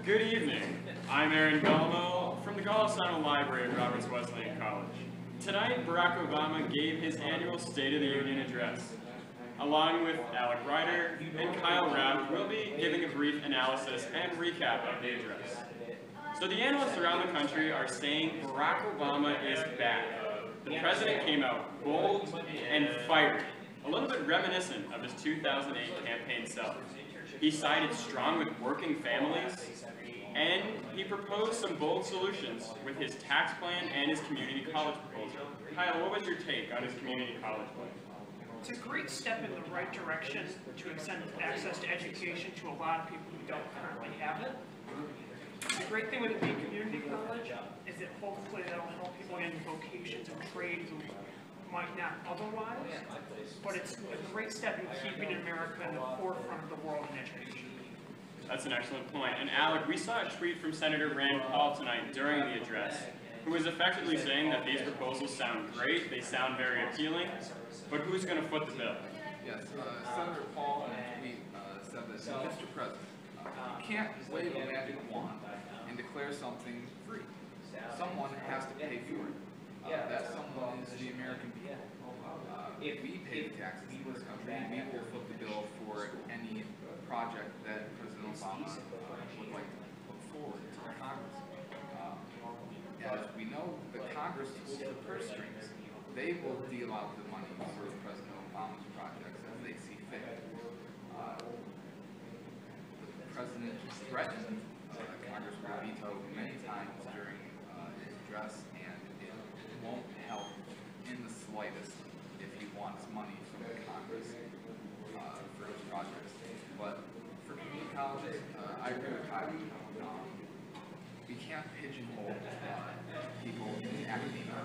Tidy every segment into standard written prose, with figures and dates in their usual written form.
Good evening. I'm Bellomo from the Golisano Library at Robert's Wesleyan College. Tonight, Barack Obama gave his annual State of the Union address. Along with Alec and Rapp, we'll be giving a brief analysis and recap of the address. So the analysts around the country are saying Barack Obama is back. The president came out bold and fiery, a little bit reminiscent of his 2008 campaign self. He sided strong with working families, and he proposed some bold solutions with his tax plan and his community college proposal. Kyle, what was your take on his community college plan? It's a great step in the right direction to extend access to education to a lot of people who don't currently have it. The great thing with it being community college is that hopefully that'll help people get into vocations and trades who might not otherwise, but it's a great step in keeping America in the forefront of the world in education. That's an excellent point. And Alec, we saw a tweet from Senator Rand Paul tonight during the address, who was effectively saying that these proposals sound great, they sound very appealing, but who's going to foot the bill? Yes, Senator Paul in a tweet said that, Mr. President, you can't wave a magic wand and declare something free. Someone has to pay for it. That someone is the American people. We pay taxes in this country, and we will foot the bill for any project that President Obama would like to put forward to Congress. As we know, the Congress holds the purse strings. They will deal out the money for President Obama's projects as they see fit. The President threatened Congress will veto many times during his address, and it won't help in the slightest if he wants money from the Congress for his projects. But for community colleges, I agree with Kyle. We can't pigeonhole people in academia.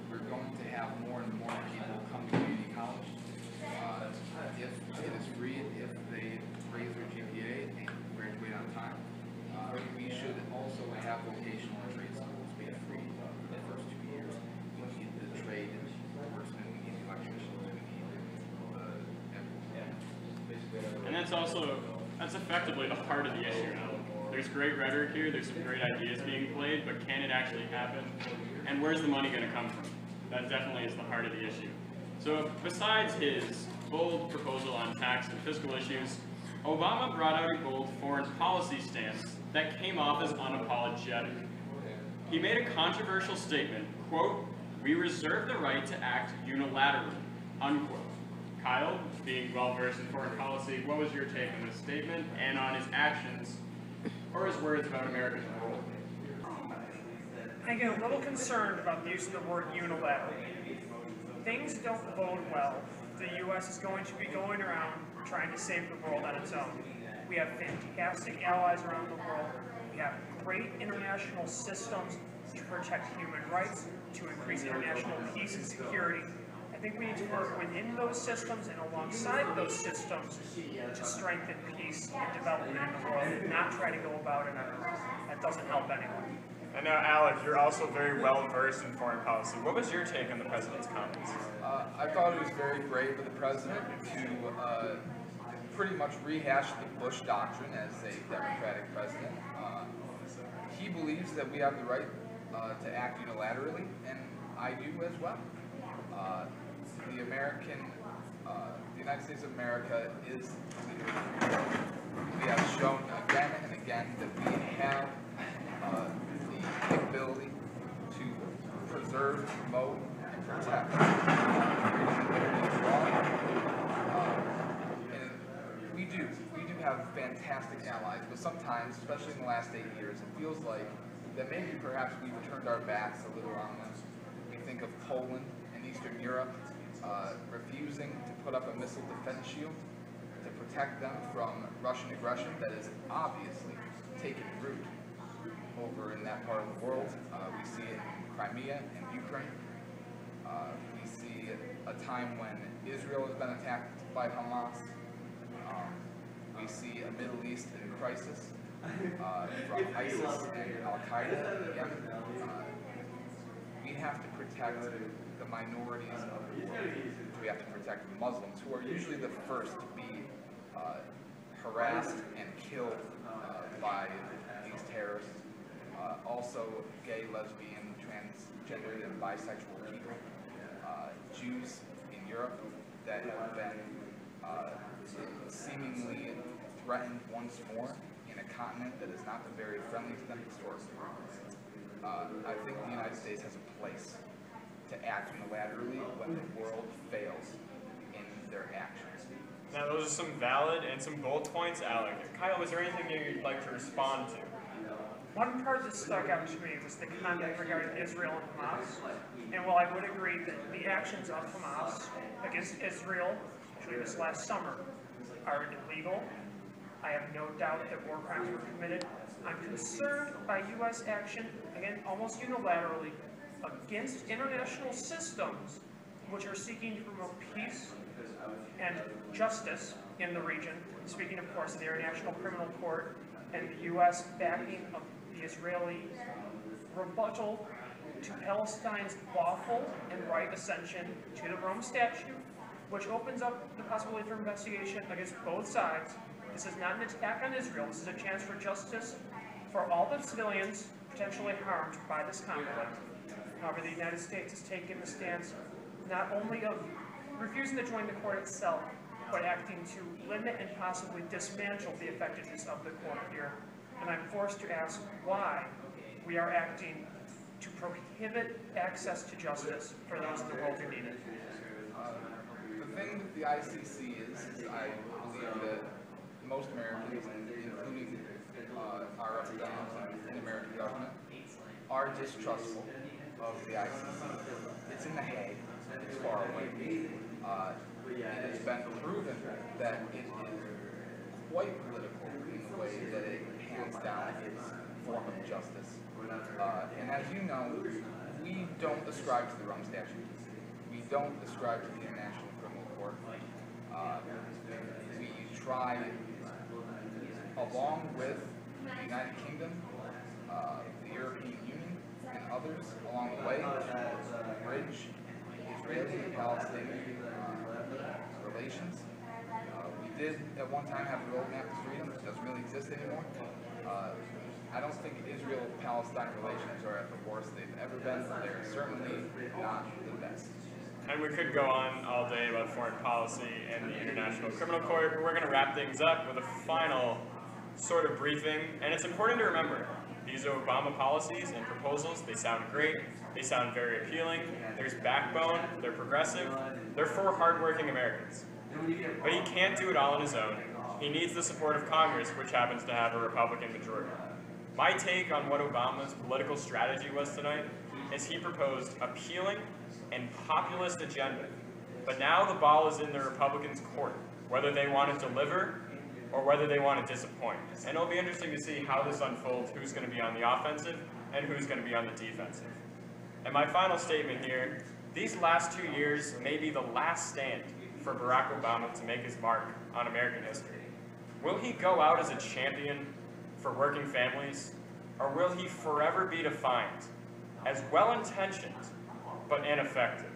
We're going to have more and more people come to community college. If it is free, if they raise their GPA and graduate on time, we should also have vocational and trade schools be free for the first 2 years. We need the trade worksmen, we need the electricians, we need And that's effectively the heart of the issue now. There's great rhetoric here, there's some great ideas being played, but can it actually happen? And where's the money going to come from? That definitely is the heart of the issue. So besides his bold proposal on tax and fiscal issues, Obama brought out a bold foreign policy stance that came off as unapologetic. He made a controversial statement, quote, "We reserve the right to act unilaterally," unquote. Kyle, being well-versed in foreign policy, what was your take on this statement and on his actions, or his words about America's role? I get a little concerned about the use of the word unilateral. Things don't bode well. The U.S. is going to be going around trying to save the world on its own. We have fantastic allies around the world. We have great international systems to protect human rights, to increase international peace and security. I think we need to work within those systems and alongside those systems to strengthen peace and development in the world, and not try to go about it on our own. That doesn't help anyone. And now, Alec, you're also very well versed in foreign policy. What was your take on the president's comments? I thought it was very brave of the president to pretty much rehash the Bush doctrine as a Democratic president. He believes that we have the right to act unilaterally, and I do as well. The United States of America is leader. We have shown again and again that we have the capability to preserve, promote, and protect freedom and liberty as well. And we do have fantastic allies, but sometimes, especially in the last 8 years, it feels like that maybe perhaps we've turned our backs a little on them. We think of Poland and Eastern Europe refusing to put up a missile defense shield to protect them from Russian aggression that is obviously taking root over in that part of the world. We see it in Crimea and Ukraine. We see a time when Israel has been attacked by Hamas. We see a Middle East in crisis from ISIS and Al-Qaeda in Yemen. We have to protect the minorities of the world. We have to protect Muslims, who are usually the first to be harassed and killed by these terrorists. Also gay, lesbian, transgender, and bisexual people. Jews in Europe that have been seemingly threatened once more in a continent that has not been very friendly to them historically. I think the United States has a place to act unilaterally when the world fails in their actions. Now, those are some valid and some bold points, Alec. Kyle, is there anything you'd like to respond to? One part that stuck out to me was the comment regarding Israel and Hamas. And while I would agree that the actions of Hamas against Israel, actually this last summer, are illegal, I have no doubt that war crimes were committed. I'm concerned by U.S. action, again, almost unilaterally, against international systems which are seeking to promote peace and justice in the region. Speaking, of course, of the International Criminal Court and the U.S. backing of the Israeli rebuttal to Palestine's lawful and right ascension to the Rome Statute, which opens up the possibility for investigation against both sides. This is not an attack on Israel. This is a chance for justice for all the civilians potentially harmed by this conflict. However, the United States has taken the stance not only of refusing to join the court itself, but acting to limit and possibly dismantle the effectiveness of the court here. And I'm forced to ask why we are acting to prohibit access to justice for those in the world who need it. The thing with the ICC is I believe that most Americans, including our representatives in the American government, are distrustful of the ICC. It's in The Hague. It's far away. It has been proven that it is quite political in the way that it hands down its form of justice. And as you know, we don't ascribe to the Rome Statute. We don't ascribe to the International Criminal Court. We try, along with the United Kingdom, the European Union, and others along the way, to bridge Israeli and Palestinian relations. We did at one time have a roadmap to freedom, which doesn't really exist anymore. I don't think Israel-Palestine relations are at the worst they've ever been. They're certainly not the best. And we could go on all day about foreign policy and the International Criminal Court, but we're going to wrap things up with a final sort of briefing. And it's important to remember, these Obama policies and proposals, they sound great, they sound very appealing, there's backbone, they're progressive, they're for hardworking Americans. But he can't do it all on his own. He needs the support of Congress, which happens to have a Republican majority. My take on what Obama's political strategy was tonight is he proposed appealing and populist agenda. But now the ball is in the Republicans' court, whether they want to deliver or whether they want to disappoint. And it'll be interesting to see how this unfolds, who's going to be on the offensive and who's going to be on the defensive. And my final statement here, these last 2 years may be the last stand for Barack Obama to make his mark on American history. Will he go out as a champion for working families, or will he forever be defined as well-intentioned but ineffective?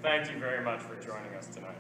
Thank you very much for joining us tonight.